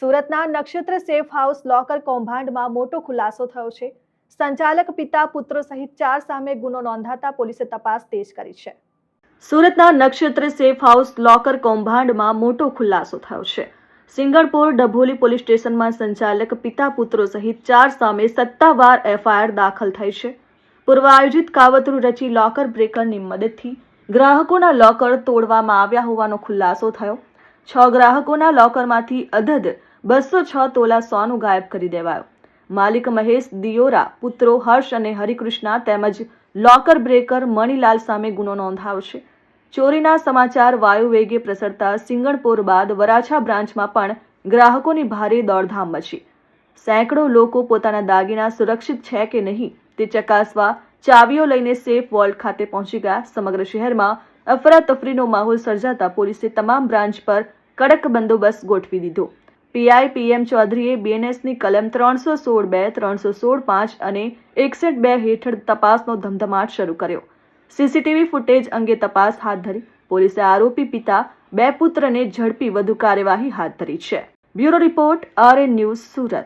સુરતના નક્ષત્ર safe house locker કૌભાંડમાં મોટો ખુલાસો થયો છે। સંચાલક પિતા પુત્રો સહિત 4 સામે ગુનો નોંધાતા પોલીસે તપાસ તેજ કરી છે। સુરતના નક્ષત્ર સેફ હાઉસ લોકર કૌભાંડમાં મોટો ખુલાસો થયો છે। સિંગણપુર ડભોલી પોલીસ સ્ટેશનમાં સંચાલક પિતા પુત્રો સહિત 4 સામે સત્તાવાર એફઆઈઆર દાખલ થઈ છે। પૂર્વ આયોજિત કાવતરું રચી લોકર બ્રેકરની મદદથી ગ્રાહકોના લોકર તોડવામાં આવ્યા હોવાનો ખુલાસો થયો। 6 ગ્રાહકોના લોકરમાંથી અધધ 206 તોલા સોનું ગાયબ કરી દેવાયો। માલિક મહેશ દિયોરા, પુત્રો હર્ષ અને હરિકૃષ્ણા તેમજ લોકર બ્રેકર મણીલાલ સામે ગુનો નોંધાયો છે। ચોરીના સમાચાર વાયુવેગે પ્રસરતા સિંગણપુર બાદ વરાછા બ્રાન્ચમાં પણ ગ્રાહકોની ભારે દોડધામ મચી। સેંકડો લોકો પોતાના દાગીના સુરક્ષિત છે કે નહીં તે ચકાસવા ચાવીઓ લઈને સેફ વોલ્ટ ખાતે પહોંચી ગયા। સમગ્ર શહેરમાં અફરાતફરીનો માહોલ સર્જાતા પોલીસે તમામ બ્રાન્ચ પર કડક બંદોબસ્ત ગોઠવી દીધો। પીઆઈ પીએમ ચૌધરીએ બીએનએસની કલમ 316(2), 316(5) અને 61(2) હેઠળ તપાસનો ધમધમાટ શરૂ કર્યો। સીસીટીવી ફૂટેજ અંગે તપાસ હાથ ધરી પોલીસે આરોપી પિતા 2 પુત્રને ઝડપી વધુ કાર્યવાહી હાથ ધરી છે। Bureau report, RN news, Surat.